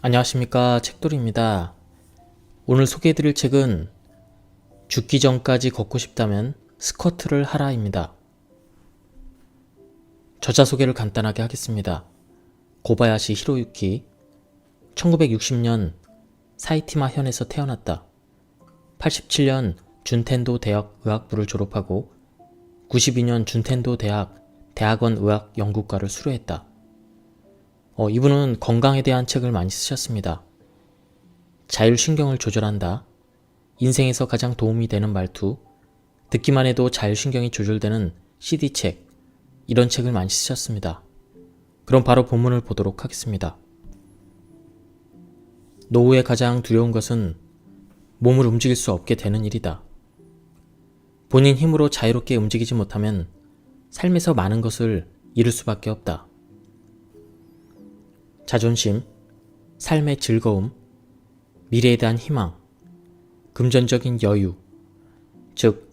안녕하십니까, 책돌이입니다. 오늘 소개해드릴 책은 죽기 전까지 걷고 싶다면 스쿼트를 하라입니다. 저자 소개를 간단하게 하겠습니다. 고바야시 히로유키, 1960년 사이티마 현에서 태어났다. 87년 준텐도 대학 의학부를 졸업하고 92년 준텐도 대학 대학원 의학 연구과를 수료했다. 이분은 건강에 대한 책을 많이 쓰셨습니다. 자율신경을 조절한다. 인생에서 가장 도움이 되는 말투. 듣기만 해도 자율신경이 조절되는 CD책. 이런 책을 많이 쓰셨습니다. 그럼 바로 본문을 보도록 하겠습니다. 노후에 가장 두려운 것은 몸을 움직일 수 없게 되는 일이다. 본인 힘으로 자유롭게 움직이지 못하면 삶에서 많은 것을 잃을 수밖에 없다. 자존심, 삶의 즐거움, 미래에 대한 희망, 금전적인 여유, 즉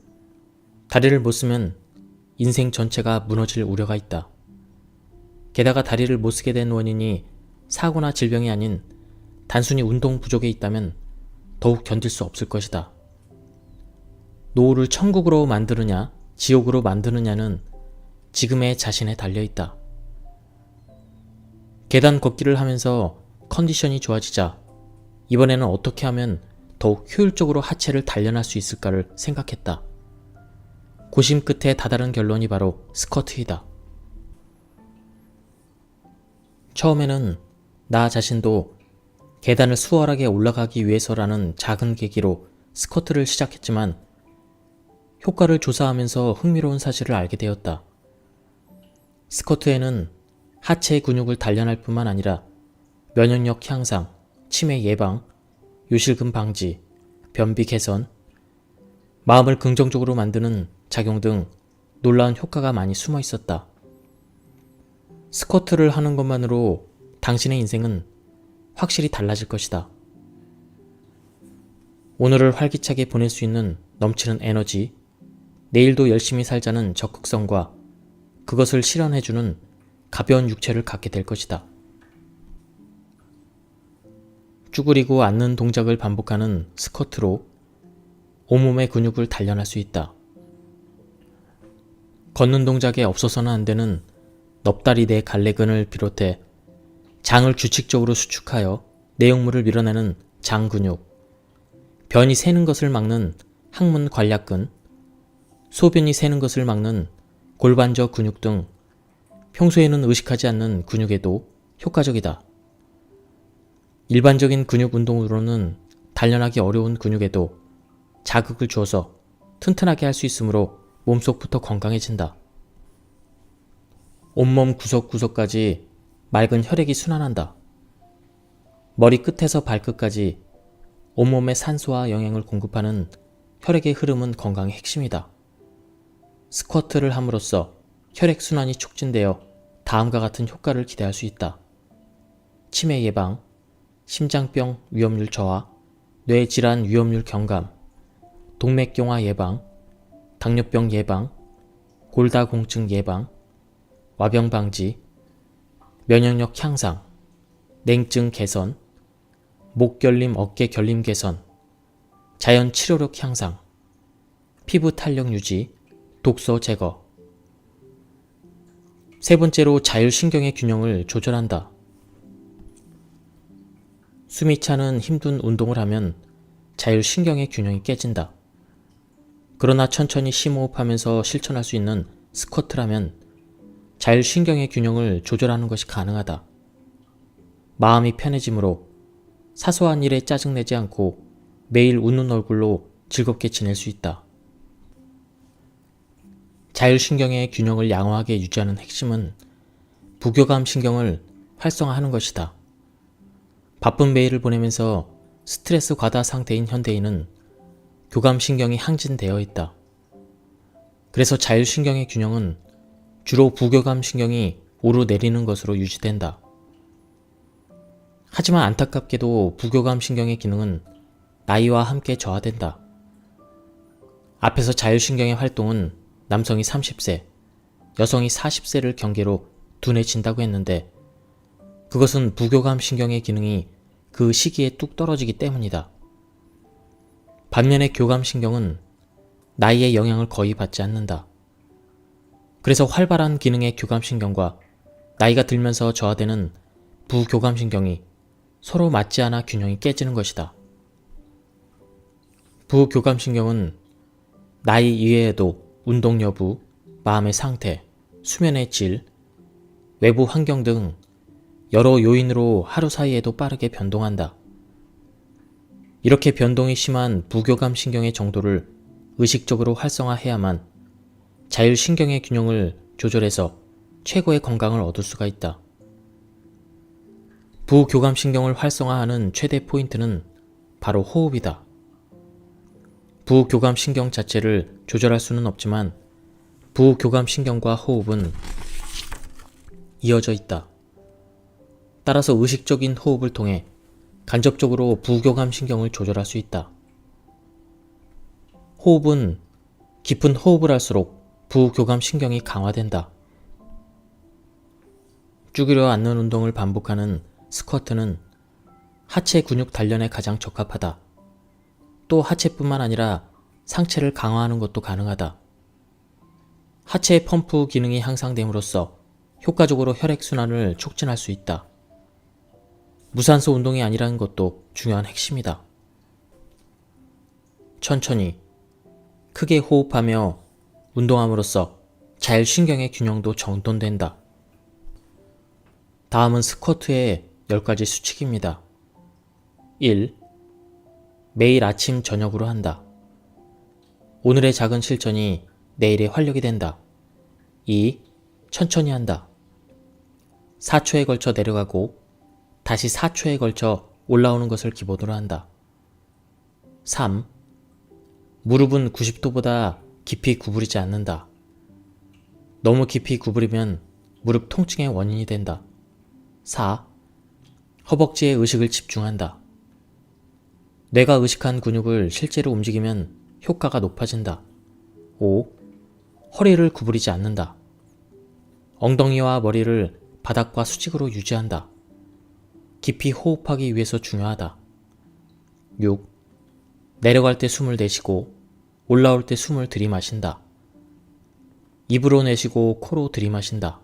다리를 못 쓰면 인생 전체가 무너질 우려가 있다. 게다가 다리를 못 쓰게 된 원인이 사고나 질병이 아닌 단순히 운동 부족에 있다면 더욱 견딜 수 없을 것이다. 노후를 천국으로 만드느냐, 지옥으로 만드느냐는 지금의 자신에 달려있다. 계단 걷기를 하면서 컨디션이 좋아지자 이번에는 어떻게 하면 더욱 효율적으로 하체를 단련할 수 있을까를 생각했다. 고심 끝에 다다른 결론이 바로 스쿼트이다. 처음에는 나 자신도 계단을 수월하게 올라가기 위해서라는 작은 계기로 스쿼트를 시작했지만 효과를 조사하면서 흥미로운 사실을 알게 되었다. 스쿼트에는 하체의 근육을 단련할 뿐만 아니라 면역력 향상, 치매 예방, 요실금 방지, 변비 개선, 마음을 긍정적으로 만드는 작용 등 놀라운 효과가 많이 숨어 있었다. 스쿼트를 하는 것만으로 당신의 인생은 확실히 달라질 것이다. 오늘을 활기차게 보낼 수 있는 넘치는 에너지, 내일도 열심히 살자는 적극성과 그것을 실현해주는 가벼운 육체를 갖게 될 것이다. 쭈그리고 앉는 동작을 반복하는 스쿼트로 온몸의 근육을 단련할 수 있다. 걷는 동작에 없어서는 안 되는 넙다리 내 갈래근을 비롯해 장을 규칙적으로 수축하여 내용물을 밀어내는 장 근육, 변이 새는 것을 막는 항문 관략근, 소변이 새는 것을 막는 골반저 근육 등 평소에는 의식하지 않는 근육에도 효과적이다. 일반적인 근육 운동으로는 단련하기 어려운 근육에도 자극을 주어서 튼튼하게 할 수 있으므로 몸속부터 건강해진다. 온몸 구석구석까지 맑은 혈액이 순환한다. 머리 끝에서 발끝까지 온몸에 산소와 영양을 공급하는 혈액의 흐름은 건강의 핵심이다. 스쿼트를 함으로써 혈액순환이 촉진되어 다음과 같은 효과를 기대할 수 있다. 치매 예방, 심장병 위험률 저하, 뇌질환 위험률 경감, 동맥경화 예방, 당뇨병 예방, 골다공증 예방, 와병 방지, 면역력 향상, 냉증 개선, 목 결림 어깨 결림 개선, 자연 치료력 향상, 피부 탄력 유지, 독소 제거. 세 번째로 자율신경의 균형을 조절한다. 숨이 차는 힘든 운동을 하면 자율신경의 균형이 깨진다. 그러나 천천히 심호흡하면서 실천할 수 있는 스쿼트라면 자율신경의 균형을 조절하는 것이 가능하다. 마음이 편해지므로 사소한 일에 짜증내지 않고 매일 웃는 얼굴로 즐겁게 지낼 수 있다. 자율신경의 균형을 양호하게 유지하는 핵심은 부교감 신경을 활성화하는 것이다. 바쁜 매일을 보내면서 스트레스 과다 상태인 현대인은 교감신경이 항진되어 있다. 그래서 자율신경의 균형은 주로 부교감신경이 오르내리는 것으로 유지된다. 하지만 안타깝게도 부교감신경의 기능은 나이와 함께 저하된다. 앞에서 자율신경의 활동은 남성이 30세, 여성이 40세를 경계로 둔해진다고 했는데 그것은 부교감 신경의 기능이 그 시기에 뚝 떨어지기 때문이다. 반면에 교감신경은 나이의 영향을 거의 받지 않는다. 그래서 활발한 기능의 교감신경과 나이가 들면서 저하되는 부교감신경이 서로 맞지 않아 균형이 깨지는 것이다. 부교감신경은 나이 이외에도 운동 여부, 마음의 상태, 수면의 질, 외부 환경 등 여러 요인으로 하루 사이에도 빠르게 변동한다. 이렇게 변동이 심한 부교감신경의 정도를 의식적으로 활성화해야만 자율신경의 균형을 조절해서 최고의 건강을 얻을 수가 있다. 부교감신경을 활성화하는 최대 포인트는 바로 호흡이다. 부교감신경 자체를 조절할 수는 없지만 부교감신경과 호흡은 이어져 있다. 따라서 의식적인 호흡을 통해 간접적으로 부교감신경을 조절할 수 있다. 호흡은 깊은 호흡을 할수록 부교감신경이 강화된다. 쭈그려 앉는 운동을 반복하는 스쿼트는 하체 근육 단련에 가장 적합하다. 또 하체뿐만 아니라 상체를 강화하는 것도 가능하다. 하체의 펌프 기능이 향상됨으로써 효과적으로 혈액순환을 촉진할 수 있다. 무산소 운동이 아니라는 것도 중요한 핵심이다. 천천히, 크게 호흡하며 운동함으로써 자율신경의 균형도 정돈된다. 다음은 스쿼트의 10가지 수칙입니다. 1. 매일 아침 저녁으로 한다. 오늘의 작은 실천이 내일의 활력이 된다. 2. 천천히 한다. 4초에 걸쳐 내려가고 다시 4초에 걸쳐 올라오는 것을 기본으로 한다. 3. 무릎은 90도보다 깊이 구부리지 않는다. 너무 깊이 구부리면 무릎 통증의 원인이 된다. 4. 허벅지에 의식을 집중한다. 뇌가 의식한 근육을 실제로 움직이면 효과가 높아진다. 5. 허리를 구부리지 않는다. 엉덩이와 머리를 바닥과 수직으로 유지한다. 깊이 호흡하기 위해서 중요하다. 6. 내려갈 때 숨을 내쉬고 올라올 때 숨을 들이마신다. 입으로 내쉬고 코로 들이마신다.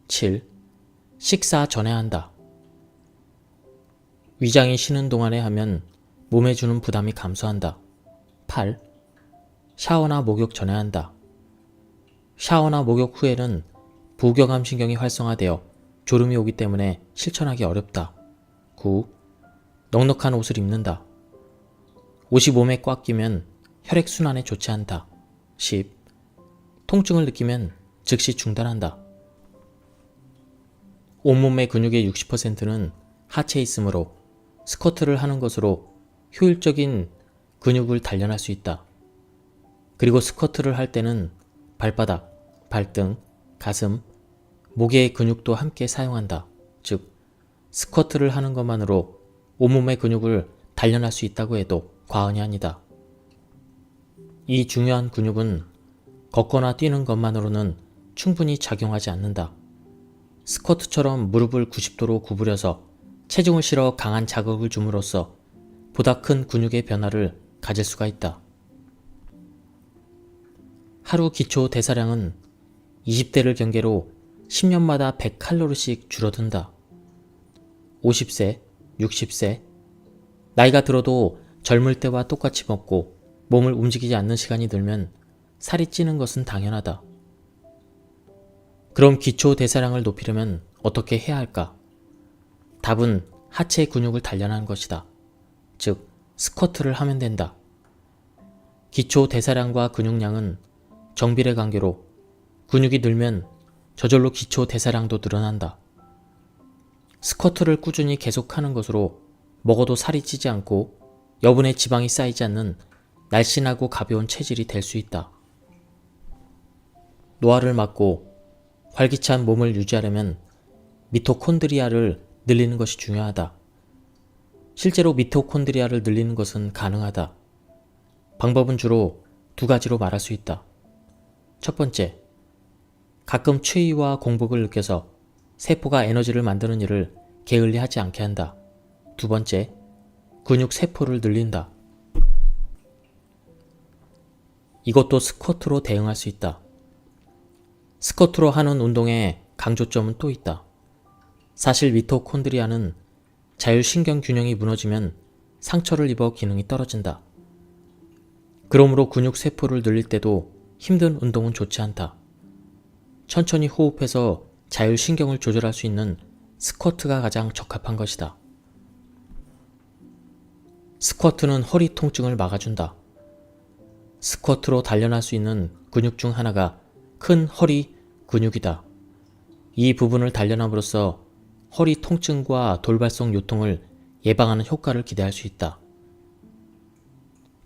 7. 식사 전에 한다. 위장이 쉬는 동안에 하면 몸에 주는 부담이 감소한다. 8. 샤워나 목욕 전에 한다. 샤워나 목욕 후에는 부교감신경이 활성화되어 졸음이 오기 때문에 실천하기 어렵다. 9. 넉넉한 옷을 입는다. 옷이 몸에 꽉 끼면 혈액순환에 좋지 않다. 10. 통증을 느끼면 즉시 중단한다. 온몸의 근육의 60%는 하체에 있으므로 스쿼트를 하는 것으로 효율적인 근육을 단련할 수 있다. 그리고 스쿼트를 할 때는 발바닥, 발등, 가슴, 목의 근육도 함께 사용한다. 즉, 스쿼트를 하는 것만으로 온몸의 근육을 단련할 수 있다고 해도 과언이 아니다. 이 중요한 근육은 걷거나 뛰는 것만으로는 충분히 작용하지 않는다. 스쿼트처럼 무릎을 90도로 구부려서 체중을 실어 강한 자극을 줌으로써 보다 큰 근육의 변화를 가질 수가 있다. 하루 기초 대사량은 20대를 경계로 10년마다 100칼로리씩 줄어든다. 50세, 60세, 나이가 들어도 젊을 때와 똑같이 먹고 몸을 움직이지 않는 시간이 들면 살이 찌는 것은 당연하다. 그럼 기초 대사량을 높이려면 어떻게 해야 할까? 답은 하체 근육을 단련하는 것이다. 즉, 스쿼트를 하면 된다. 기초 대사량과 근육량은 정비례 관계로 근육이 늘면 저절로 기초 대사량도 늘어난다. 스쿼트를 꾸준히 계속하는 것으로 먹어도 살이 찌지 않고 여분의 지방이 쌓이지 않는 날씬하고 가벼운 체질이 될 수 있다. 노화를 막고 활기찬 몸을 유지하려면 미토콘드리아를 늘리는 것이 중요하다. 실제로 미토콘드리아를 늘리는 것은 가능하다. 방법은 주로 2가지로 말할 수 있다. 첫 번째, 가끔 추위와 공복을 느껴서 세포가 에너지를 만드는 일을 게을리하지 않게 한다. 두 번째, 근육 세포를 늘린다. 이것도 스쿼트로 대응할 수 있다. 스쿼트로 하는 운동의 강조점은 또 있다. 사실 미토콘드리아는 자율신경 균형이 무너지면 상처를 입어 기능이 떨어진다. 그러므로 근육 세포를 늘릴 때도 힘든 운동은 좋지 않다. 천천히 호흡해서 자율신경을 조절할 수 있는 스쿼트가 가장 적합한 것이다. 스쿼트는 허리 통증을 막아준다. 스쿼트로 단련할 수 있는 근육 중 하나가 큰 허리 근육이다. 이 부분을 단련함으로써 허리 통증과 돌발성 요통을 예방하는 효과를 기대할 수 있다.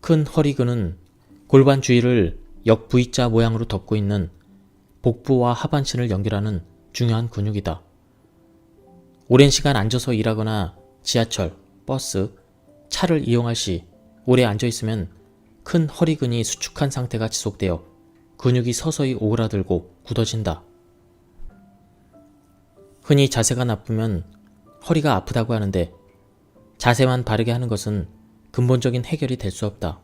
큰 허리근은 골반 주위를 역 V자 모양으로 덮고 있는 복부와 하반신을 연결하는 중요한 근육이다. 오랜 시간 앉아서 일하거나 지하철, 버스, 차를 이용할 시 오래 앉아있으면 큰 허리근이 수축한 상태가 지속되어 근육이 서서히 오그라들고 굳어진다. 흔히 자세가 나쁘면 허리가 아프다고 하는데 자세만 바르게 하는 것은 근본적인 해결이 될 수 없다.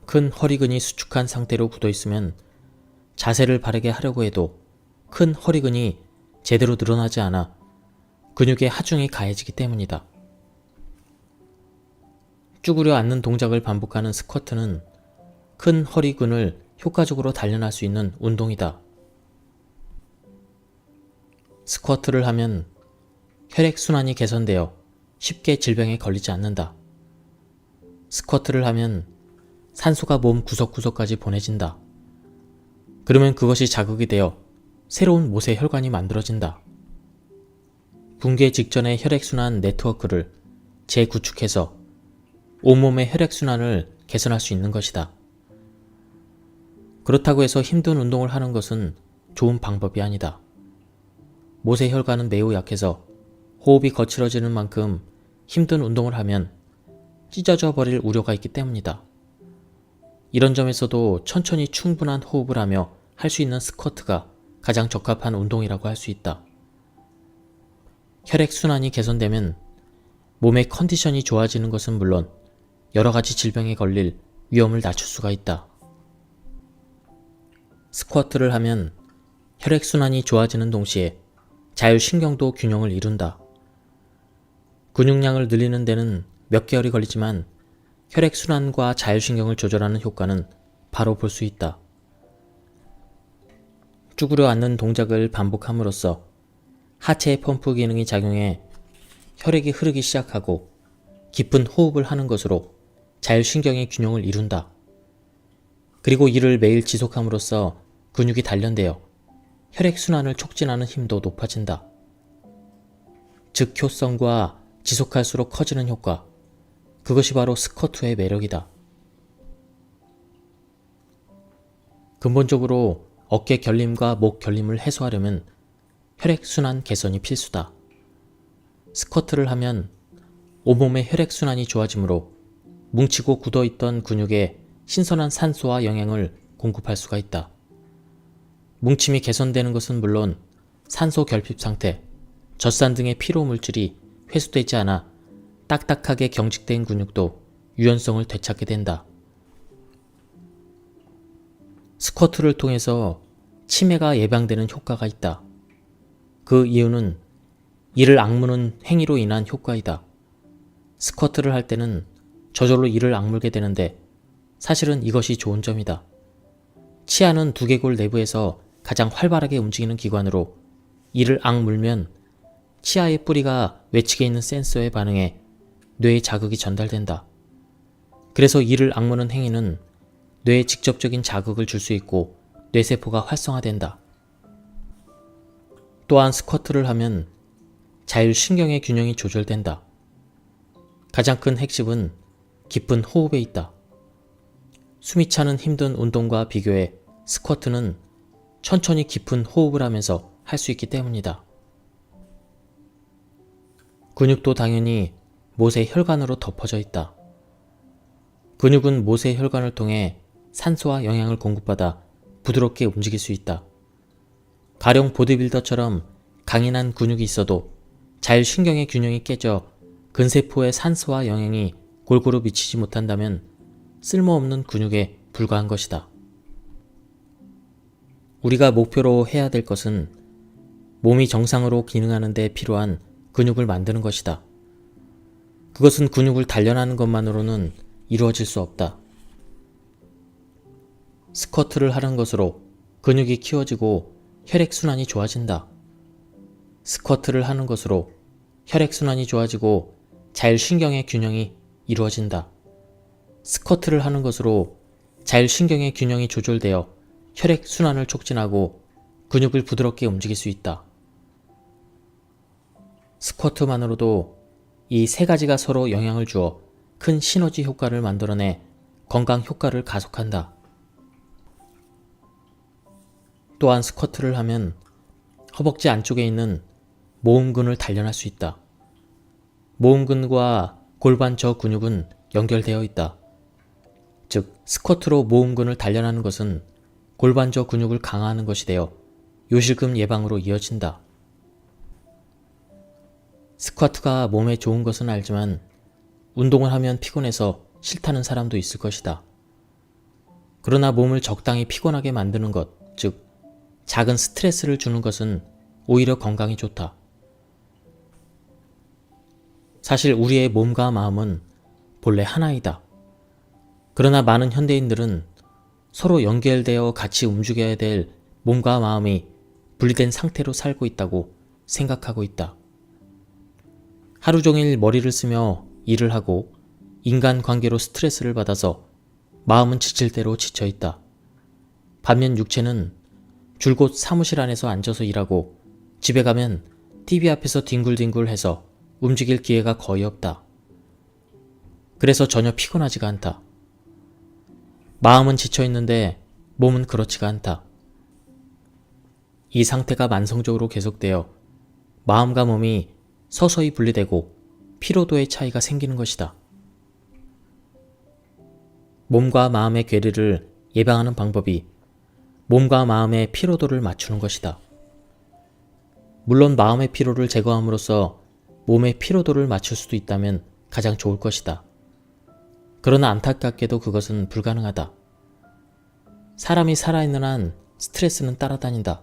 큰 허리근이 수축한 상태로 굳어있으면 자세를 바르게 하려고 해도 큰 허리근이 제대로 늘어나지 않아 근육에 하중이 가해지기 때문이다. 쭈그려 앉는 동작을 반복하는 스쿼트는 큰 허리근을 효과적으로 단련할 수 있는 운동이다. 스쿼트를 하면 혈액순환이 개선되어 쉽게 질병에 걸리지 않는다. 스쿼트를 하면 산소가 몸 구석구석까지 보내진다. 그러면 그것이 자극이 되어 새로운 모세혈관이 만들어진다. 붕괴 직전의 혈액순환 네트워크를 재구축해서 온몸의 혈액순환을 개선할 수 있는 것이다. 그렇다고 해서 힘든 운동을 하는 것은 좋은 방법이 아니다. 모세혈관은 매우 약해서 호흡이 거칠어지는 만큼 힘든 운동을 하면 찢어져 버릴 우려가 있기 때문이다. 이런 점에서도 천천히 충분한 호흡을 하며 할 수 있는 스쿼트가 가장 적합한 운동이라고 할 수 있다. 혈액순환이 개선되면 몸의 컨디션이 좋아지는 것은 물론 여러 가지 질병에 걸릴 위험을 낮출 수가 있다. 스쿼트를 하면 혈액순환이 좋아지는 동시에 자율신경도 균형을 이룬다. 근육량을 늘리는 데는 몇 개월이 걸리지만 혈액순환과 자율신경을 조절하는 효과는 바로 볼 수 있다. 쭈그려 앉는 동작을 반복함으로써 하체의 펌프 기능이 작용해 혈액이 흐르기 시작하고 깊은 호흡을 하는 것으로 자율신경의 균형을 이룬다. 그리고 이를 매일 지속함으로써 근육이 단련되어 혈액순환을 촉진하는 힘도 높아진다. 즉효성과 지속할수록 커지는 효과, 그것이 바로 스쿼트의 매력이다. 근본적으로 어깨 결림과 목 결림을 해소하려면 혈액순환 개선이 필수다. 스쿼트를 하면 온몸의 혈액순환이 좋아지므로 뭉치고 굳어있던 근육에 신선한 산소와 영양을 공급할 수가 있다. 뭉침이 개선되는 것은 물론 산소 결핍 상태, 젖산 등의 피로 물질이 회수되지 않아 딱딱하게 경직된 근육도 유연성을 되찾게 된다. 스쿼트를 통해서 치매가 예방되는 효과가 있다. 그 이유는 이를 악무는 행위로 인한 효과이다. 스쿼트를 할 때는 저절로 이를 악물게 되는데 사실은 이것이 좋은 점이다. 치아는 두개골 내부에서 가장 활발하게 움직이는 기관으로 이를 악물면 치아의 뿌리가 외측에 있는 센서에 반응해 뇌에 자극이 전달된다. 그래서 이를 악무는 행위는 뇌에 직접적인 자극을 줄 수 있고 뇌세포가 활성화된다. 또한 스쿼트를 하면 자율신경의 균형이 조절된다. 가장 큰 핵심은 깊은 호흡에 있다. 숨이 차는 힘든 운동과 비교해 스쿼트는 천천히 깊은 호흡을 하면서 할 수 있기 때문이다. 근육도 당연히 모세혈관으로 덮어져 있다. 근육은 모세혈관을 통해 산소와 영양을 공급받아 부드럽게 움직일 수 있다. 가령 보디빌더처럼 강인한 근육이 있어도 자율신경의 균형이 깨져 근세포의 산소와 영양이 골고루 미치지 못한다면 쓸모없는 근육에 불과한 것이다. 우리가 목표로 해야 될 것은 몸이 정상으로 기능하는 데 필요한 근육을 만드는 것이다. 그것은 근육을 단련하는 것만으로는 이루어질 수 없다. 스쿼트를 하는 것으로 근육이 키워지고 혈액순환이 좋아진다. 스쿼트를 하는 것으로 혈액순환이 좋아지고 자율신경의 균형이 이루어진다. 스쿼트를 하는 것으로 자율신경의 균형이 조절되어 혈액순환을 촉진하고 근육을 부드럽게 움직일 수 있다. 스쿼트만으로도 이 세 가지가 서로 영향을 주어 큰 시너지 효과를 만들어내 건강 효과를 가속한다. 또한 스쿼트를 하면 허벅지 안쪽에 있는 모음근을 단련할 수 있다. 모음근과 골반저 근육은 연결되어 있다. 즉, 스쿼트로 모음근을 단련하는 것은 골반저 근육을 강화하는 것이 되어 요실금 예방으로 이어진다. 스쿼트가 몸에 좋은 것은 알지만 운동을 하면 피곤해서 싫다는 사람도 있을 것이다. 그러나 몸을 적당히 피곤하게 만드는 것, 즉 작은 스트레스를 주는 것은 오히려 건강에 좋다. 사실 우리의 몸과 마음은 본래 하나이다. 그러나 많은 현대인들은 서로 연결되어 같이 움직여야 될 몸과 마음이 분리된 상태로 살고 있다고 생각하고 있다. 하루 종일 머리를 쓰며 일을 하고 인간관계로 스트레스를 받아서 마음은 지칠 대로 지쳐 있다. 반면 육체는 줄곧 사무실 안에서 앉아서 일하고 집에 가면 TV 앞에서 뒹굴뒹굴해서 움직일 기회가 거의 없다. 그래서 전혀 피곤하지가 않다. 마음은 지쳐 있는데 몸은 그렇지가 않다. 이 상태가 만성적으로 계속되어 마음과 몸이 서서히 분리되고 피로도의 차이가 생기는 것이다. 몸과 마음의 괴리를 예방하는 방법이 몸과 마음의 피로도를 맞추는 것이다. 물론 마음의 피로를 제거함으로써 몸의 피로도를 맞출 수도 있다면 가장 좋을 것이다. 그러나 안타깝게도 그것은 불가능하다. 사람이 살아있는 한 스트레스는 따라다닌다.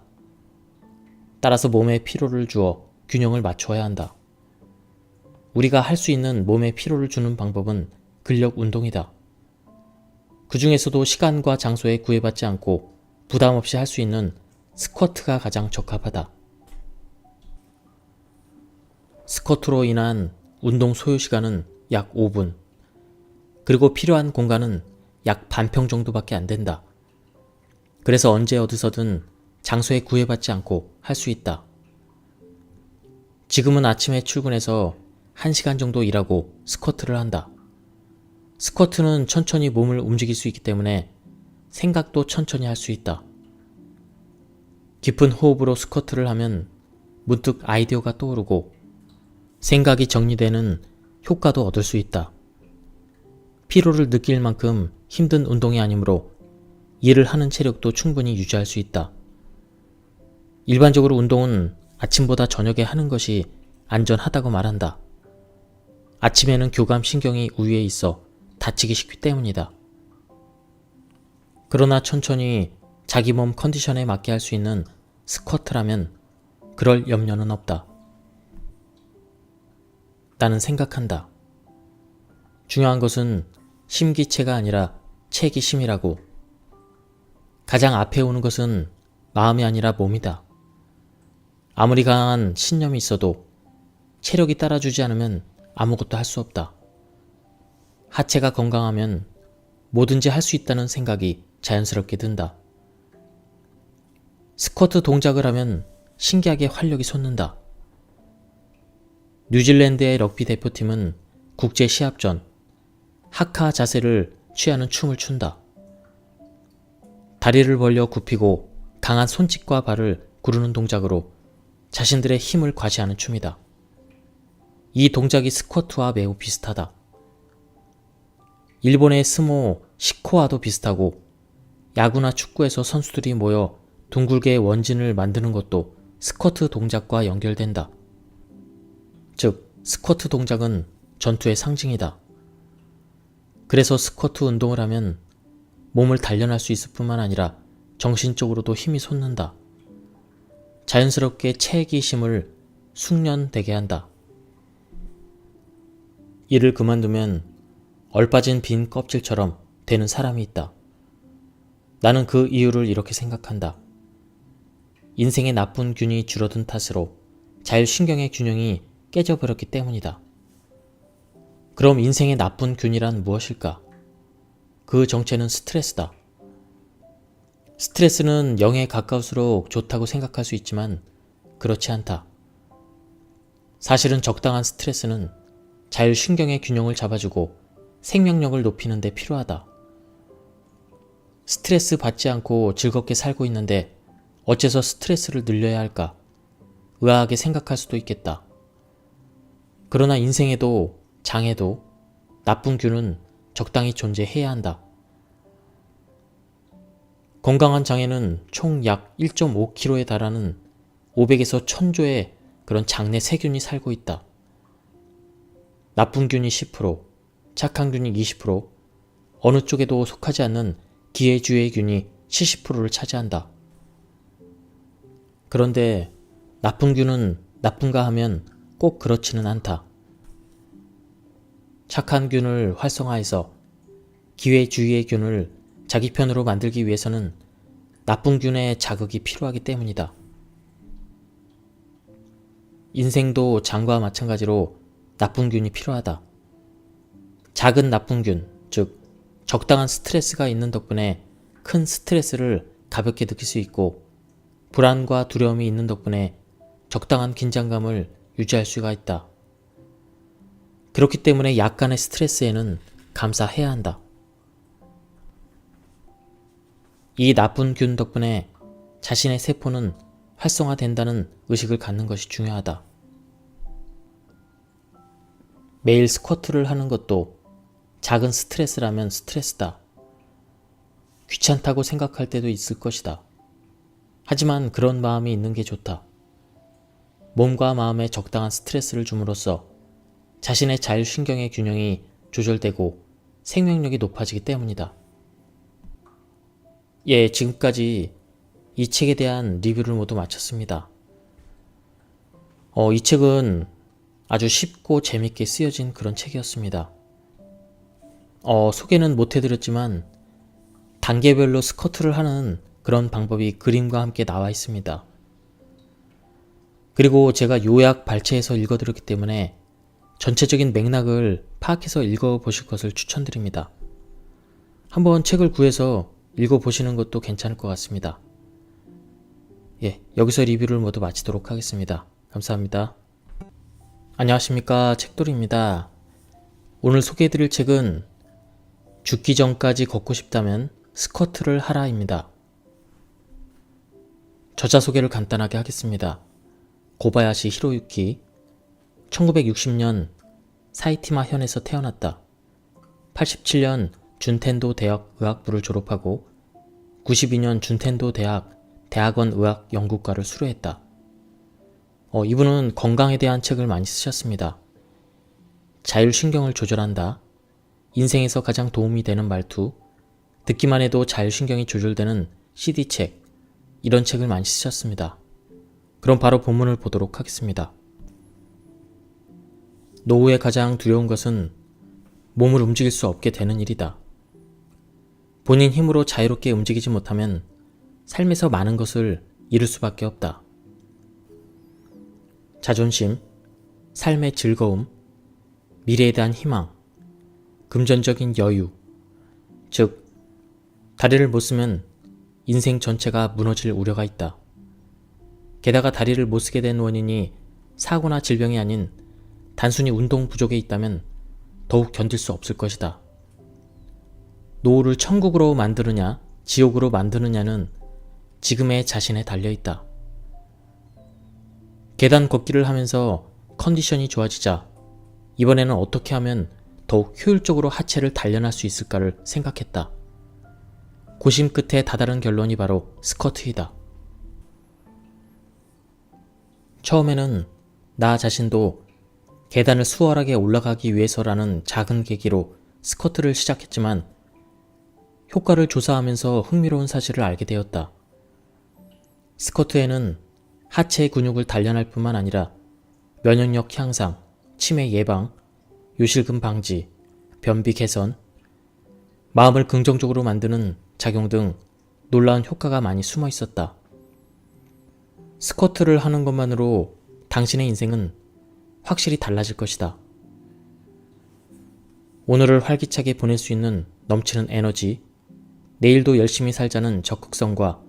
따라서 몸에 피로를 주어 균형을 맞추어야 한다. 우리가 할 수 있는 몸에 피로를 주는 방법은 근력 운동이다. 그 중에서도 시간과 장소에 구애받지 않고 부담 없이 할 수 있는 스쿼트가 가장 적합하다. 스쿼트로 인한 운동 소요 시간은 약 5분, 그리고 필요한 공간은 약 반평 정도밖에 안 된다. 그래서 언제 어디서든 장소에 구애받지 않고 할 수 있다. 지금은 아침에 출근해서 1시간 정도 일하고 스쿼트를 한다. 스쿼트는 천천히 몸을 움직일 수 있기 때문에 생각도 천천히 할 수 있다. 깊은 호흡으로 스쿼트를 하면 문득 아이디어가 떠오르고 생각이 정리되는 효과도 얻을 수 있다. 피로를 느낄 만큼 힘든 운동이 아니므로 일을 하는 체력도 충분히 유지할 수 있다. 일반적으로 운동은 아침보다 저녁에 하는 것이 안전하다고 말한다. 아침에는 교감신경이 우위에 있어 다치기 쉽기 때문이다. 그러나 천천히 자기 몸 컨디션에 맞게 할 수 있는 스쿼트라면 그럴 염려는 없다. 나는 생각한다. 중요한 것은 심기체가 아니라 체기심이라고. 가장 앞에 오는 것은 마음이 아니라 몸이다. 아무리 강한 신념이 있어도 체력이 따라주지 않으면 아무것도 할 수 없다. 하체가 건강하면 뭐든지 할 수 있다는 생각이 자연스럽게 든다. 스쿼트 동작을 하면 신기하게 활력이 솟는다. 뉴질랜드의 럭비 대표팀은 국제 시합 전 하카 자세를 취하는 춤을 춘다. 다리를 벌려 굽히고 강한 손짓과 발을 구르는 동작으로 자신들의 힘을 과시하는 춤이다. 이 동작이 스쿼트와 매우 비슷하다. 일본의 스모 시코와도 비슷하고 야구나 축구에서 선수들이 모여 둥글게 원진을 만드는 것도 스쿼트 동작과 연결된다. 즉, 스쿼트 동작은 전투의 상징이다. 그래서 스쿼트 운동을 하면 몸을 단련할 수 있을 뿐만 아니라 정신적으로도 힘이 솟는다. 자연스럽게 체기심을 숙련되게 한다. 이를 그만두면 얼빠진 빈 껍질처럼 되는 사람이 있다. 나는 그 이유를 이렇게 생각한다. 인생의 나쁜 균이 줄어든 탓으로 자율신경의 균형이 깨져버렸기 때문이다. 그럼 인생의 나쁜 균이란 무엇일까? 그 정체는 스트레스다. 스트레스는 0에 가까울수록 좋다고 생각할 수 있지만 그렇지 않다. 사실은 적당한 스트레스는 자율신경의 균형을 잡아주고 생명력을 높이는 데 필요하다. 스트레스 받지 않고 즐겁게 살고 있는데 어째서 스트레스를 늘려야 할까? 의아하게 생각할 수도 있겠다. 그러나 인생에도 장에도 나쁜 균은 적당히 존재해야 한다. 건강한 장에는 총 약 1.5kg에 달하는 500에서 1000조의 그런 장내 세균이 살고 있다. 나쁜 균이 10%, 착한 균이 20%, 어느 쪽에도 속하지 않는 기회주의 균이 70%를 차지한다. 그런데 나쁜 균은 나쁜가 하면 꼭 그렇지는 않다. 착한 균을 활성화해서 기회주의의 균을 자기 편으로 만들기 위해서는 나쁜 균의 자극이 필요하기 때문이다. 인생도 장과 마찬가지로 나쁜 균이 필요하다. 작은 나쁜 균, 즉 적당한 스트레스가 있는 덕분에 큰 스트레스를 가볍게 느낄 수 있고 불안과 두려움이 있는 덕분에 적당한 긴장감을 유지할 수가 있다. 그렇기 때문에 약간의 스트레스에는 감사해야 한다. 이 나쁜 균 덕분에 자신의 세포는 활성화된다는 의식을 갖는 것이 중요하다. 매일 스쿼트를 하는 것도 작은 스트레스라면 스트레스다. 귀찮다고 생각할 때도 있을 것이다. 하지만 그런 마음이 있는 게 좋다. 몸과 마음에 적당한 스트레스를 줌으로써 자신의 자율신경의 균형이 조절되고 생명력이 높아지기 때문이다. 예, 지금까지 이 책에 대한 리뷰를 모두 마쳤습니다. 이 책은 아주 쉽고 재밌게 쓰여진 그런 책이었습니다. 소개는 못 해드렸지만 단계별로 스쿼트를 하는 그런 방법이 그림과 함께 나와 있습니다. 그리고 제가 요약 발췌해서 읽어드렸기 때문에 전체적인 맥락을 파악해서 읽어보실 것을 추천드립니다. 한번 책을 구해서 읽어보시는 것도 괜찮을 것 같습니다. 예, 여기서 리뷰를 모두 마치도록 하겠습니다. 감사합니다. 안녕하십니까, 책돌이입니다. 오늘 소개해드릴 책은 죽기 전까지 걷고 싶다면 스쿼트를 하라입니다. 저자 소개를 간단하게 하겠습니다. 고바야시 히로유키, 1960년 사이티마 현에서 태어났다. 87년 준텐도 대학 의학부를 졸업하고 92년 준텐도 대학원 의학 연구과를 수료했다. 이분은 건강에 대한 책을 많이 쓰셨습니다. 자율신경을 조절한다, 인생에서 가장 도움이 되는 말투, 듣기만 해도 자율신경이 조절되는 CD책, 이런 책을 많이 쓰셨습니다. 그럼 바로 본문을 보도록 하겠습니다. 노후에 가장 두려운 것은 몸을 움직일 수 없게 되는 일이다. 본인 힘으로 자유롭게 움직이지 못하면 삶에서 많은 것을 잃을 수밖에 없다. 자존심, 삶의 즐거움, 미래에 대한 희망, 금전적인 여유, 즉 다리를 못 쓰면 인생 전체가 무너질 우려가 있다. 게다가 다리를 못 쓰게 된 원인이 사고나 질병이 아닌 단순히 운동 부족에 있다면 더욱 견딜 수 없을 것이다. 노후를 천국으로 만드느냐 지옥으로 만드느냐는 지금의 자신에 달려있다. 계단 걷기를 하면서 컨디션이 좋아지자 이번에는 어떻게 하면 더욱 효율적으로 하체를 단련할 수 있을까를 생각했다. 고심 끝에 다다른 결론이 바로 스쿼트이다. 처음에는 나 자신도 계단을 수월하게 올라가기 위해서라는 작은 계기로 스쿼트를 시작했지만 효과를 조사하면서 흥미로운 사실을 알게 되었다. 스쿼트에는 하체 근육을 단련할 뿐만 아니라 면역력 향상, 치매 예방, 요실금 방지, 변비 개선, 마음을 긍정적으로 만드는 작용 등 놀라운 효과가 많이 숨어 있었다. 스쿼트를 하는 것만으로 당신의 인생은 확실히 달라질 것이다. 오늘을 활기차게 보낼 수 있는 넘치는 에너지, 내일도 열심히 살자는 적극성과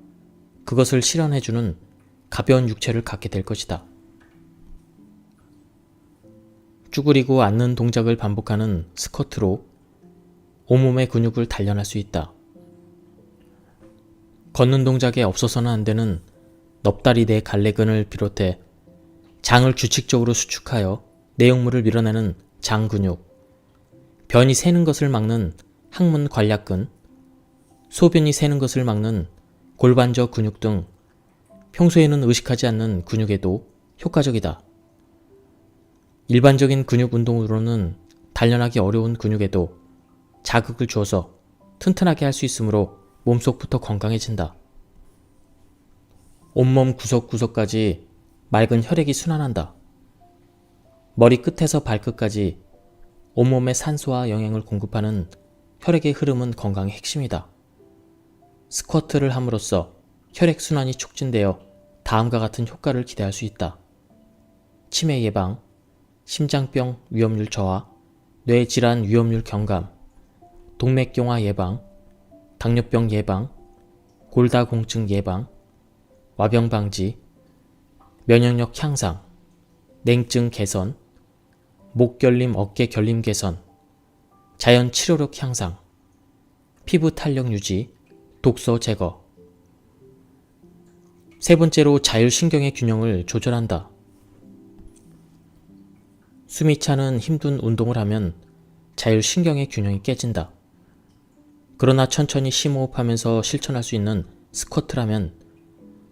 그것을 실현해주는 가벼운 육체를 갖게 될 것이다. 쭈그리고 앉는 동작을 반복하는 스쿼트로 온몸의 근육을 단련할 수 있다. 걷는 동작에 없어서는 안 되는 넙다리 내 갈래근을 비롯해 장을 규칙적으로 수축하여 내용물을 밀어내는 장 근육, 변이 새는 것을 막는 항문 관략근, 소변이 새는 것을 막는 골반저 근육 등 평소에는 의식하지 않는 근육에도 효과적이다. 일반적인 근육 운동으로는 단련하기 어려운 근육에도 자극을 주어서 튼튼하게 할 수 있으므로 몸속부터 건강해진다. 온몸 구석구석까지 맑은 혈액이 순환한다. 머리 끝에서 발끝까지 온몸에 산소와 영양을 공급하는 혈액의 흐름은 건강의 핵심이다. 스쿼트를 함으로써 혈액순환이 촉진되어 다음과 같은 효과를 기대할 수 있다. 치매 예방, 심장병 위험률 저하, 뇌질환 위험률 경감, 동맥경화 예방, 당뇨병 예방, 골다공증 예방, 와병 방지, 면역력 향상, 냉증 개선, 목 결림 어깨 결림 개선, 자연 치료력 향상, 피부 탄력 유지, 독소 제거. 세 번째로 자율신경의 균형을 조절한다. 숨이 차는 힘든 운동을 하면 자율신경의 균형이 깨진다. 그러나 천천히 심호흡하면서 실천할 수 있는 스쿼트라면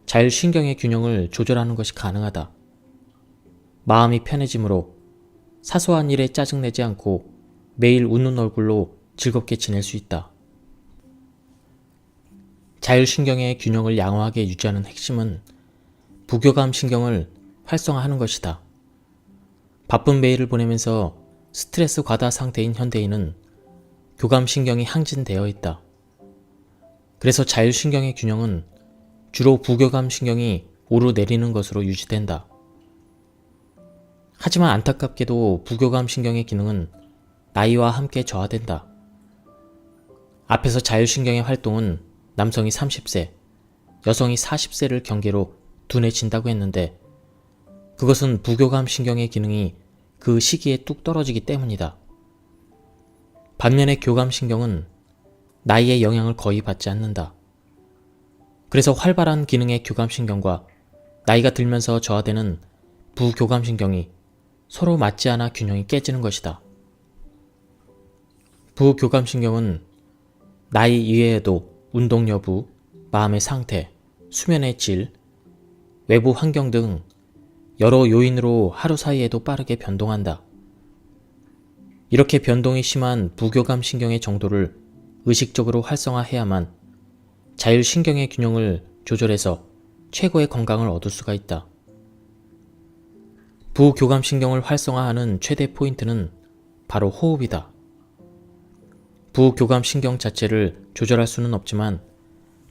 자율신경의 균형을 조절하는 것이 가능하다. 마음이 편해지므로 사소한 일에 짜증내지 않고 매일 웃는 얼굴로 즐겁게 지낼 수 있다. 자율신경의 균형을 양호하게 유지하는 핵심은 부교감 신경을 활성화하는 것이다. 바쁜 매일을 보내면서 스트레스 과다 상태인 현대인은 교감신경이 항진되어 있다. 그래서 자율신경의 균형은 주로 부교감신경이 오르내리는 것으로 유지된다. 하지만 안타깝게도 부교감신경의 기능은 나이와 함께 저하된다. 앞에서 자율신경의 활동은 남성이 30세, 여성이 40세를 경계로 둔해진다고 했는데 그것은 부교감신경의 기능이 그 시기에 뚝 떨어지기 때문이다. 반면에 교감신경은 나이의 영향을 거의 받지 않는다. 그래서 활발한 기능의 교감신경과 나이가 들면서 저하되는 부교감신경이 서로 맞지 않아 균형이 깨지는 것이다. 부교감신경은 나이 이외에도 운동 여부, 마음의 상태, 수면의 질, 외부 환경 등 여러 요인으로 하루 사이에도 빠르게 변동한다. 이렇게 변동이 심한 부교감 신경의 정도를 의식적으로 활성화해야만 자율신경의 균형을 조절해서 최고의 건강을 얻을 수가 있다. 부교감 신경을 활성화하는 최대 포인트는 바로 호흡이다. 부교감 신경 자체를 조절할 수는 없지만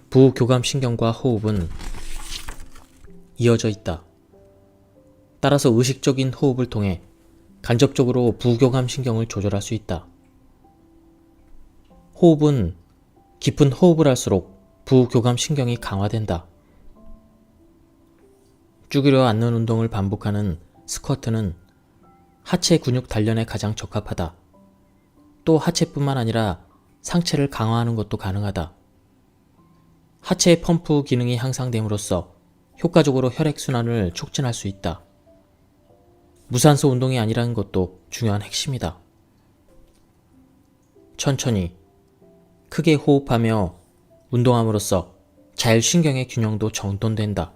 부교감 신경과 호흡은 이어져 있다. 따라서 의식적인 호흡을 통해 간접적으로 부교감 신경을 조절할 수 있다. 호흡은 깊은 호흡을 할수록 부교감 신경이 강화된다. 쭈그려 앉는 운동을 반복하는 스쿼트는 하체 근육 단련에 가장 적합하다. 또 하체뿐만 아니라 상체를 강화하는 것도 가능하다. 하체의 펌프 기능이 향상됨으로써 효과적으로 혈액순환을 촉진할 수 있다. 무산소 운동이 아니라는 것도 중요한 핵심이다. 천천히, 크게 호흡하며 운동함으로써 자율신경의 균형도 정돈된다.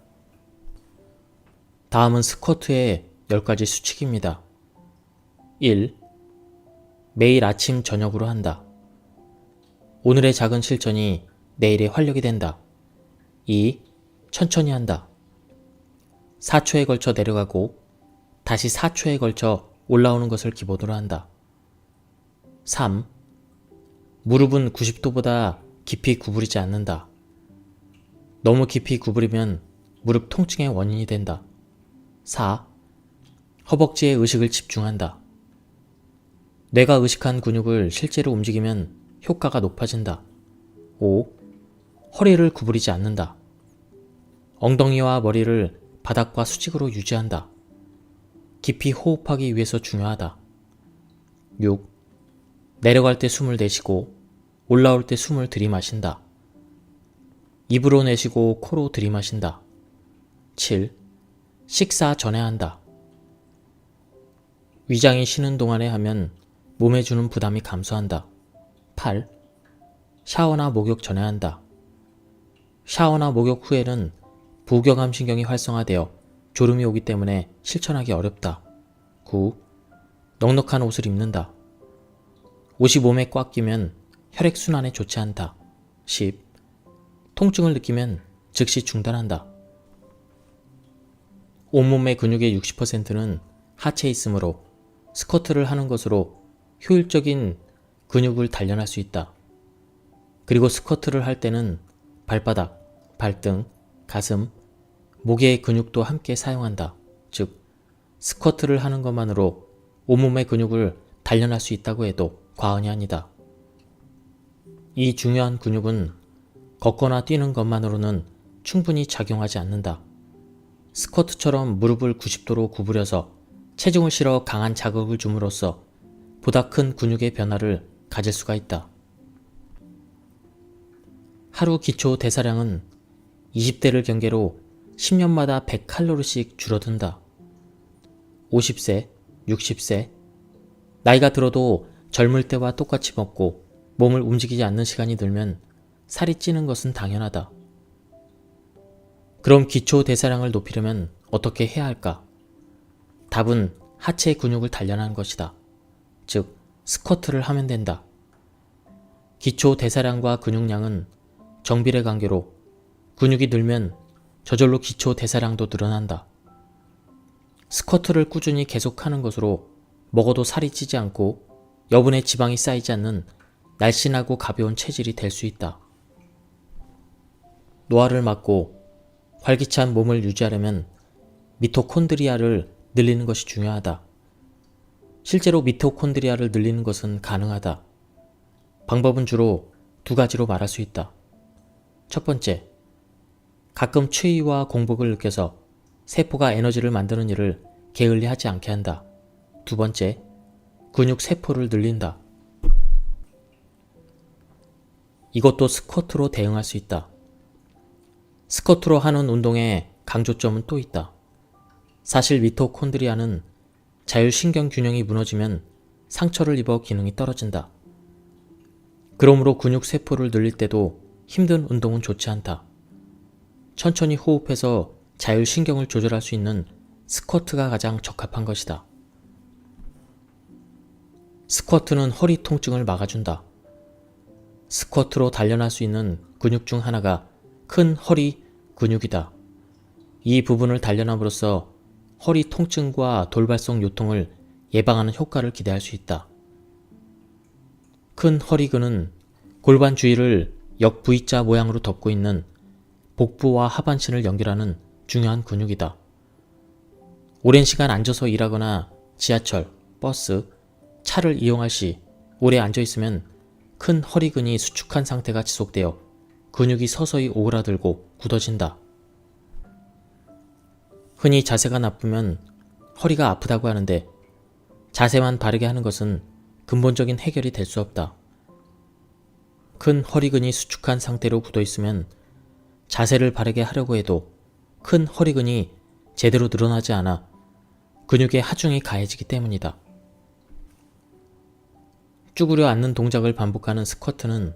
다음은 스쿼트의 10가지 수칙입니다. 1. 매일 아침 저녁으로 한다. 오늘의 작은 실천이 내일의 활력이 된다. 2. 천천히 한다. 4초에 걸쳐 내려가고 다시 4초에 걸쳐 올라오는 것을 기본으로 한다. 3. 무릎은 90도보다 깊이 구부리지 않는다. 너무 깊이 구부리면 무릎 통증의 원인이 된다. 4. 허벅지에 의식을 집중한다. 뇌가 의식한 근육을 실제로 움직이면 효과가 높아진다. 5. 허리를 구부리지 않는다. 엉덩이와 머리를 바닥과 수직으로 유지한다. 깊이 호흡하기 위해서 중요하다. 6. 내려갈 때 숨을 내쉬고 올라올 때 숨을 들이마신다. 입으로 내쉬고 코로 들이마신다. 7. 식사 전에 한다. 위장이 쉬는 동안에 하면 몸에 주는 부담이 감소한다. 8. 샤워나 목욕 전에 한다. 샤워나 목욕 후에는 부교감 신경이 활성화되어 졸음이 오기 때문에 실천하기 어렵다. 9. 넉넉한 옷을 입는다. 옷이 몸에 꽉 끼면 혈액순환에 좋지 않다. 10. 통증을 느끼면 즉시 중단한다. 온몸의 근육의 60%는 하체에 있으므로 스쿼트를 하는 것으로 효율적인 근육을 단련할 수 있다. 그리고 스쿼트를 할 때는 발바닥, 발등, 가슴, 목의 근육도 함께 사용한다. 즉, 스쿼트를 하는 것만으로 온몸의 근육을 단련할 수 있다고 해도 과언이 아니다. 이 중요한 근육은 걷거나 뛰는 것만으로는 충분히 작용하지 않는다. 스쿼트처럼 무릎을 90도로 구부려서 체중을 실어 강한 자극을 줌으로써 보다 큰 근육의 변화를 가질 수가 있다. 하루 기초 대사량은 20대를 경계로 10년마다 100칼로리씩 줄어든다. 50세, 60세, 나이가 들어도 젊을 때와 똑같이 먹고 몸을 움직이지 않는 시간이 들면 살이 찌는 것은 당연하다. 그럼 기초 대사량을 높이려면 어떻게 해야 할까? 답은 하체 근육을 단련하는 것이다. 즉, 스쿼트를 하면 된다. 기초 대사량과 근육량은 정비례 관계로 근육이 늘면 저절로 기초 대사량도 늘어난다. 스쿼트를 꾸준히 계속하는 것으로 먹어도 살이 찌지 않고 여분의 지방이 쌓이지 않는 날씬하고 가벼운 체질이 될 수 있다. 노화를 막고 활기찬 몸을 유지하려면 미토콘드리아를 늘리는 것이 중요하다. 실제로 미토콘드리아를 늘리는 것은 가능하다. 방법은 주로 두 가지로 말할 수 있다. 첫 번째, 가끔 추위와 공복을 느껴서 세포가 에너지를 만드는 일을 게을리하지 않게 한다. 두 번째, 근육 세포를 늘린다. 이것도 스쿼트로 대응할 수 있다. 스쿼트로 하는 운동의 강조점은 또 있다. 사실 미토콘드리아는 자율신경 균형이 무너지면 상처를 입어 기능이 떨어진다. 그러므로 근육 세포를 늘릴 때도 힘든 운동은 좋지 않다. 천천히 호흡해서 자율신경을 조절할 수 있는 스쿼트가 가장 적합한 것이다. 스쿼트는 허리 통증을 막아준다. 스쿼트로 단련할 수 있는 근육 중 하나가 큰 허리 근육이다. 이 부분을 단련함으로써 허리 통증과 돌발성 요통을 예방하는 효과를 기대할 수 있다. 큰 허리근은 골반 주위를 역 V자 모양으로 덮고 있는 복부와 하반신을 연결하는 중요한 근육이다. 오랜 시간 앉아서 일하거나 지하철, 버스, 차를 이용할 시 오래 앉아있으면 큰 허리근이 수축한 상태가 지속되어 근육이 서서히 오그라들고 굳어진다. 흔히 자세가 나쁘면 허리가 아프다고 하는데 자세만 바르게 하는 것은 근본적인 해결이 될 수 없다. 큰 허리근이 수축한 상태로 굳어있으면 자세를 바르게 하려고 해도 큰 허리근이 제대로 늘어나지 않아 근육에 하중이 가해지기 때문이다. 쭈그려 앉는 동작을 반복하는 스쿼트는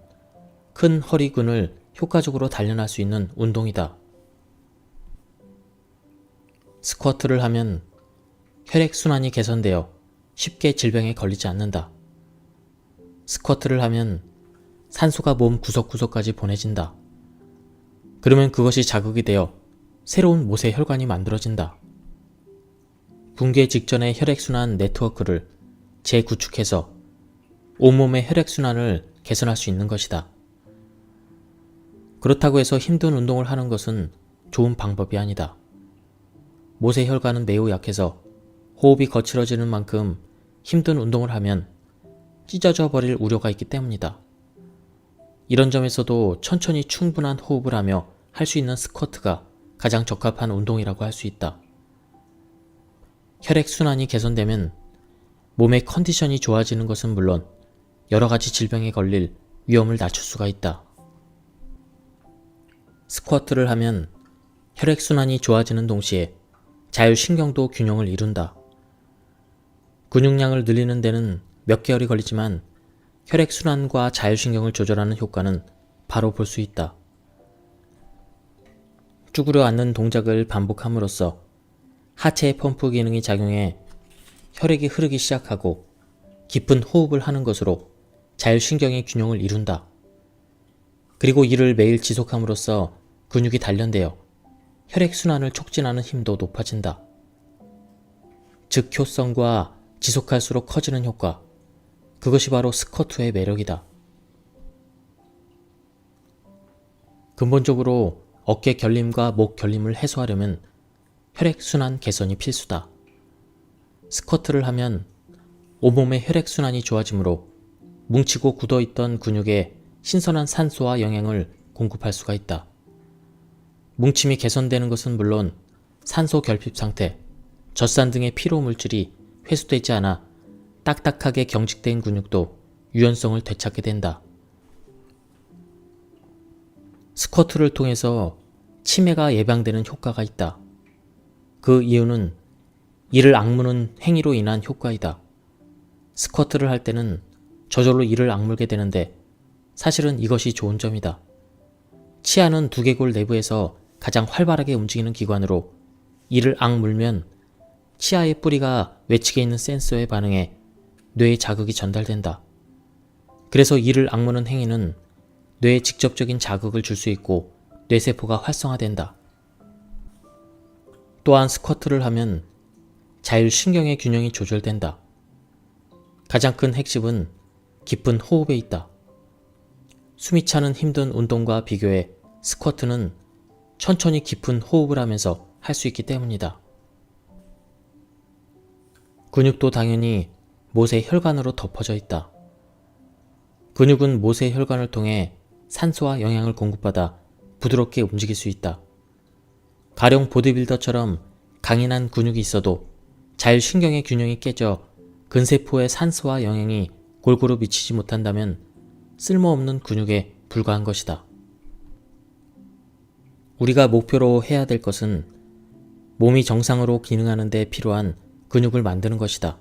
큰 허리근을 효과적으로 단련할 수 있는 운동이다. 스쿼트를 하면 혈액순환이 개선되어 쉽게 질병에 걸리지 않는다. 스쿼트를 하면 산소가 몸 구석구석까지 보내진다. 그러면 그것이 자극이 되어 새로운 모세혈관이 만들어진다. 붕괴 직전의 혈액순환 네트워크를 재구축해서 온몸의 혈액순환을 개선할 수 있는 것이다. 그렇다고 해서 힘든 운동을 하는 것은 좋은 방법이 아니다. 모세혈관은 매우 약해서 호흡이 거칠어지는 만큼 힘든 운동을 하면 찢어져 버릴 우려가 있기 때문이다. 이런 점에서도 천천히 충분한 호흡을 하며 할 수 있는 스쿼트가 가장 적합한 운동이라고 할 수 있다. 혈액순환이 개선되면 몸의 컨디션이 좋아지는 것은 물론 여러 가지 질병에 걸릴 위험을 낮출 수가 있다. 스쿼트를 하면 혈액순환이 좋아지는 동시에 자율신경도 균형을 이룬다. 근육량을 늘리는 데는 몇 개월이 걸리지만 혈액순환과 자율신경을 조절하는 효과는 바로 볼 수 있다. 쭈그려 앉는 동작을 반복함으로써 하체의 펌프 기능이 작용해 혈액이 흐르기 시작하고 깊은 호흡을 하는 것으로 자율신경의 균형을 이룬다. 그리고 이를 매일 지속함으로써 근육이 단련되어 혈액순환을 촉진하는 힘도 높아진다. 즉효성과 지속할수록 커지는 효과, 그것이 바로 스쿼트의 매력이다. 근본적으로 어깨 결림과 목 결림을 해소하려면 혈액순환 개선이 필수다. 스쿼트를 하면 온몸의 혈액순환이 좋아지므로 뭉치고 굳어있던 근육에 신선한 산소와 영양을 공급할 수가 있다. 뭉침이 개선되는 것은 물론 산소 결핍 상태, 젖산 등의 피로 물질이 회수되지 않아 딱딱하게 경직된 근육도 유연성을 되찾게 된다. 스쿼트를 통해서 치매가 예방되는 효과가 있다. 그 이유는 이를 악무는 행위로 인한 효과이다. 스쿼트를 할 때는 저절로 이를 악물게 되는데 사실은 이것이 좋은 점이다. 치아는 두개골 내부에서 가장 활발하게 움직이는 기관으로 이를 악물면 치아의 뿌리가 외측에 있는 센서에 반응해 뇌에 자극이 전달된다. 그래서 이를 악무는 행위는 뇌에 직접적인 자극을 줄 수 있고 뇌세포가 활성화된다. 또한 스쿼트를 하면 자율신경의 균형이 조절된다. 가장 큰 핵심은 깊은 호흡에 있다. 숨이 차는 힘든 운동과 비교해 스쿼트는 천천히 깊은 호흡을 하면서 할 수 있기 때문이다. 근육도 당연히 모세혈관으로 덮어져 있다. 근육은 모세혈관을 통해 산소와 영양을 공급받아 부드럽게 움직일 수 있다. 가령 보디빌더처럼 강인한 근육이 있어도 자율신경의 균형이 깨져 근세포의 산소와 영양이 골고루 미치지 못한다면 쓸모없는 근육에 불과한 것이다. 우리가 목표로 해야 될 것은 몸이 정상으로 기능하는 데 필요한 근육을 만드는 것이다.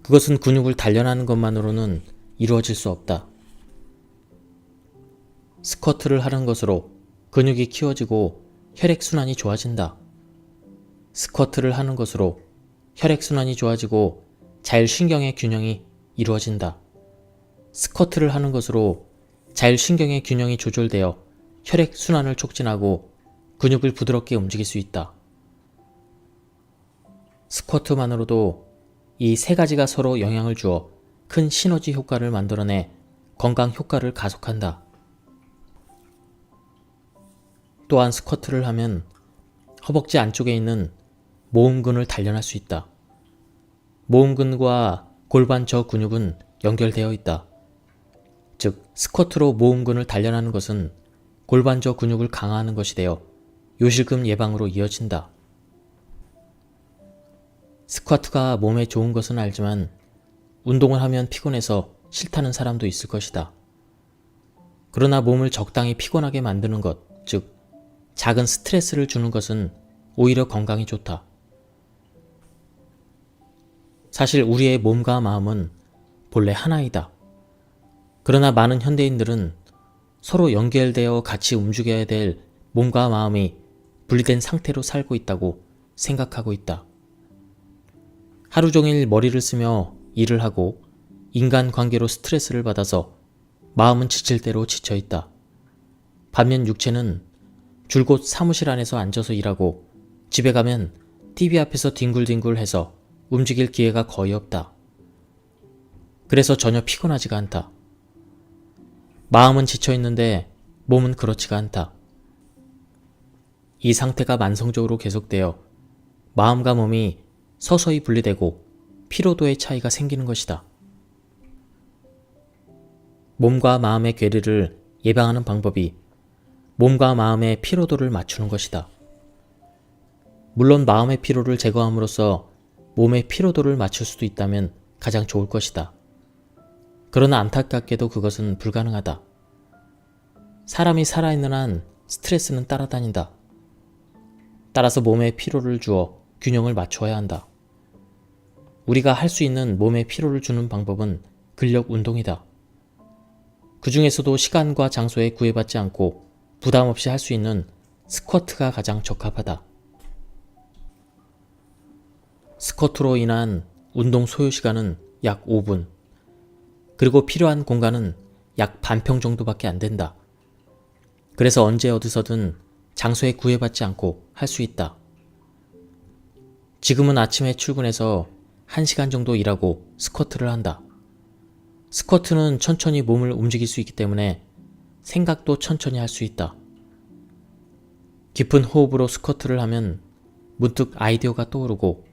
그것은 근육을 단련하는 것만으로는 이루어질 수 없다. 스쿼트를 하는 것으로 근육이 키워지고 혈액순환이 좋아진다. 스쿼트를 하는 것으로 혈액순환이 좋아지고 자율신경의 균형이 이루어진다. 스쿼트를 하는 것으로 자율신경의 균형이 조절되어 혈액순환을 촉진하고 근육을 부드럽게 움직일 수 있다. 스쿼트만으로도 이 세 가지가 서로 영향을 주어 큰 시너지 효과를 만들어내 건강 효과를 가속한다. 또한 스쿼트를 하면 허벅지 안쪽에 있는 모음근을 단련할 수 있다. 모음근과 골반저 근육은 연결되어 있다. 즉, 스쿼트로 모음근을 단련하는 것은 골반저 근육을 강화하는 것이 되어 요실금 예방으로 이어진다. 스쿼트가 몸에 좋은 것은 알지만 운동을 하면 피곤해서 싫다는 사람도 있을 것이다. 그러나 몸을 적당히 피곤하게 만드는 것, 즉 작은 스트레스를 주는 것은 오히려 건강에 좋다. 사실 우리의 몸과 마음은 본래 하나이다. 그러나 많은 현대인들은 서로 연결되어 같이 움직여야 될 몸과 마음이 분리된 상태로 살고 있다고 생각하고 있다. 하루 종일 머리를 쓰며 일을 하고 인간관계로 스트레스를 받아서 마음은 지칠 대로 지쳐있다. 반면 육체는 줄곧 사무실 안에서 앉아서 일하고 집에 가면 TV 앞에서 뒹굴뒹굴해서 움직일 기회가 거의 없다. 그래서 전혀 피곤하지가 않다. 마음은 지쳐있는데 몸은 그렇지가 않다. 이 상태가 만성적으로 계속되어 마음과 몸이 서서히 분리되고 피로도의 차이가 생기는 것이다. 몸과 마음의 괴리를 예방하는 방법이 몸과 마음의 피로도를 맞추는 것이다. 물론 마음의 피로를 제거함으로써 몸의 피로도를 맞출 수도 있다면 가장 좋을 것이다. 그러나 안타깝게도 그것은 불가능하다. 사람이 살아있는 한 스트레스는 따라다닌다. 따라서 몸에 피로를 주어 균형을 맞춰야 한다. 우리가 할 수 있는 몸에 피로를 주는 방법은 근력 운동이다. 그 중에서도 시간과 장소에 구애받지 않고 부담 없이 할 수 있는 스쿼트가 가장 적합하다. 스쿼트로 인한 운동 소요 시간은 약 5분, 그리고 필요한 공간은 약 반평 정도밖에 안 된다. 그래서 언제 어디서든 장소에 구애받지 않고 할 수 있다. 지금은 아침에 출근해서 1시간 정도 일하고 스쿼트를 한다. 스쿼트는 천천히 몸을 움직일 수 있기 때문에 생각도 천천히 할 수 있다. 깊은 호흡으로 스쿼트를 하면 문득 아이디어가 떠오르고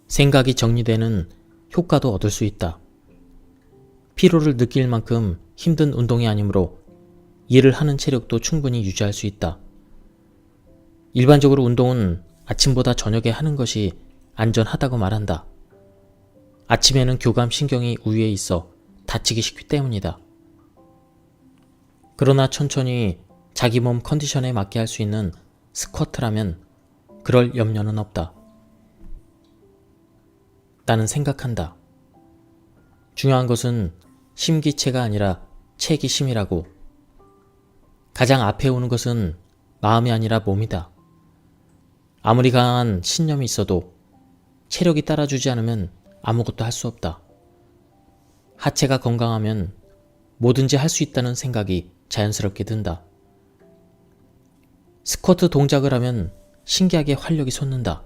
생각이 정리되는 효과도 얻을 수 있다. 피로를 느낄 만큼 힘든 운동이 아니므로 일을 하는 체력도 충분히 유지할 수 있다. 일반적으로 운동은 아침보다 저녁에 하는 것이 안전하다고 말한다. 아침에는 교감신경이 우위에 있어 다치기 쉽기 때문이다. 그러나 천천히 자기 몸 컨디션에 맞게 할 수 있는 스쿼트라면 그럴 염려는 없다. 나는 생각한다. 중요한 것은 심기체가 아니라 체기심이라고. 가장 앞에 오는 것은 마음이 아니라 몸이다. 아무리 강한 신념이 있어도 체력이 따라주지 않으면 아무것도 할 수 없다. 하체가 건강하면 뭐든지 할 수 있다는 생각이 자연스럽게 든다. 스쿼트 동작을 하면 신기하게 활력이 솟는다.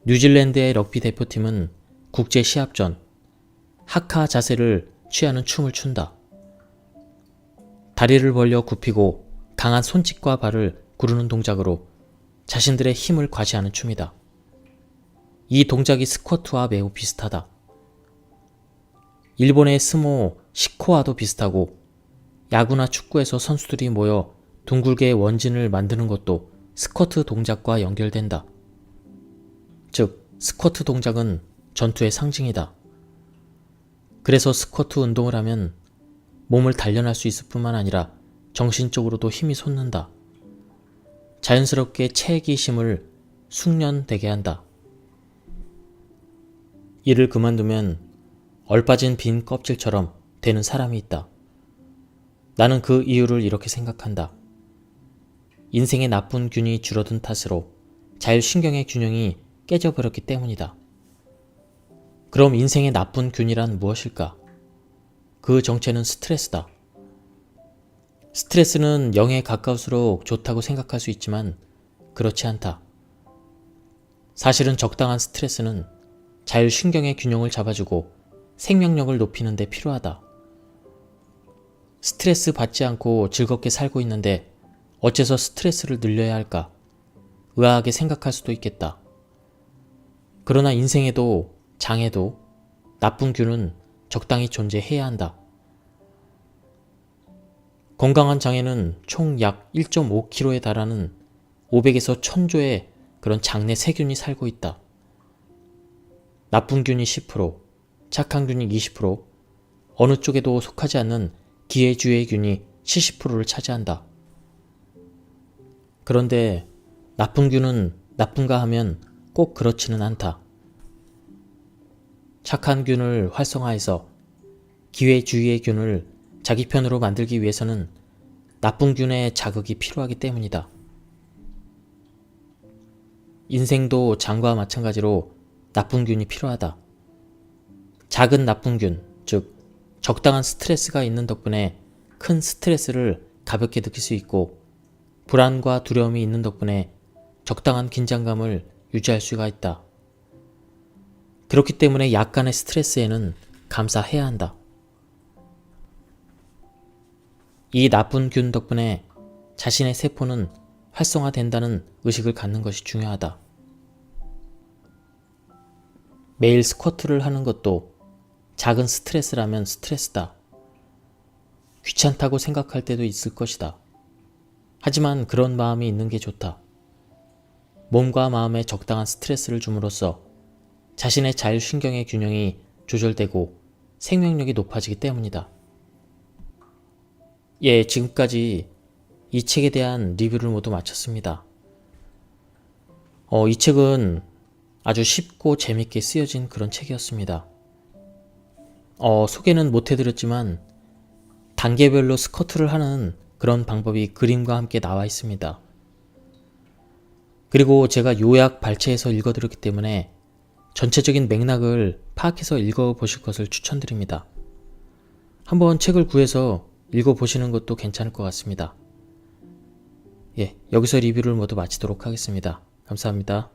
뉴질랜드의 럭비 대표팀은 국제 시합 전 하카 자세를 취하는 춤을 춘다. 다리를 벌려 굽히고 강한 손짓과 발을 구르는 동작으로 자신들의 힘을 과시하는 춤이다. 이 동작이 스쿼트와 매우 비슷하다. 일본의 스모 시코와도 비슷하고 야구나 축구에서 선수들이 모여 둥글게 원진을 만드는 것도 스쿼트 동작과 연결된다. 즉, 스쿼트 동작은 전투의 상징이다. 그래서 스쿼트 운동을 하면 몸을 단련할 수 있을 뿐만 아니라 정신적으로도 힘이 솟는다. 자연스럽게 체기심을 숙련되게 한다. 일을 그만두면 얼빠진 빈 껍질처럼 되는 사람이 있다. 나는 그 이유를 이렇게 생각한다. 인생의 나쁜 균이 줄어든 탓으로 자율신경의 균형이 깨져버렸기 때문이다. 그럼 인생의 나쁜 균이란 무엇일까? 그 정체는 스트레스다. 스트레스는 0에 가까울수록 좋다고 생각할 수 있지만 그렇지 않다. 사실은 적당한 스트레스는 자율신경의 균형을 잡아주고 생명력을 높이는 데 필요하다. 스트레스 받지 않고 즐겁게 살고 있는데 어째서 스트레스를 늘려야 할까? 의아하게 생각할 수도 있겠다. 그러나 인생에도 장에도 나쁜 균은 적당히 존재해야 한다. 건강한 장에는 총 약 1.5kg에 달하는 500에서 1000조의 그런 장내 세균이 살고 있다. 나쁜 균이 10%, 착한 균이 20%, 어느 쪽에도 속하지 않는 기회주의 균이 70%를 차지한다. 그런데 나쁜 균은 나쁜가 하면 꼭 그렇지는 않다. 착한 균을 활성화해서 기회주의의 균을 자기 편으로 만들기 위해서는 나쁜 균의 자극이 필요하기 때문이다. 인생도 장과 마찬가지로 나쁜균이 필요하다. 작은 나쁜균, 즉 적당한 스트레스가 있는 덕분에 큰 스트레스를 가볍게 느낄 수 있고, 불안과 두려움이 있는 덕분에 적당한 긴장감을 유지할 수가 있다. 그렇기 때문에 약간의 스트레스에는 감사해야 한다. 이 나쁜 균 덕분에 자신의 세포는 활성화된다는 의식을 갖는 것이 중요하다. 매일 스쿼트를 하는 것도 작은 스트레스라면 스트레스다. 귀찮다고 생각할 때도 있을 것이다. 하지만 그런 마음이 있는 게 좋다. 몸과 마음에 적당한 스트레스를 줌으로써 자신의 자율신경의 균형이 조절되고 생명력이 높아지기 때문이다. 예, 지금까지 이 책에 대한 리뷰를 모두 마쳤습니다. 이 책은 아주 쉽고 재밌게 쓰여진 그런 책이었습니다. 소개는 못 해드렸지만 단계별로 스쿼트를 하는 그런 방법이 그림과 함께 나와 있습니다. 그리고 제가 요약 발췌해서 읽어드렸기 때문에 전체적인 맥락을 파악해서 읽어보실 것을 추천드립니다. 한번 책을 구해서 읽어보시는 것도 괜찮을 것 같습니다. 예, 여기서 리뷰를 모두 마치도록 하겠습니다. 감사합니다.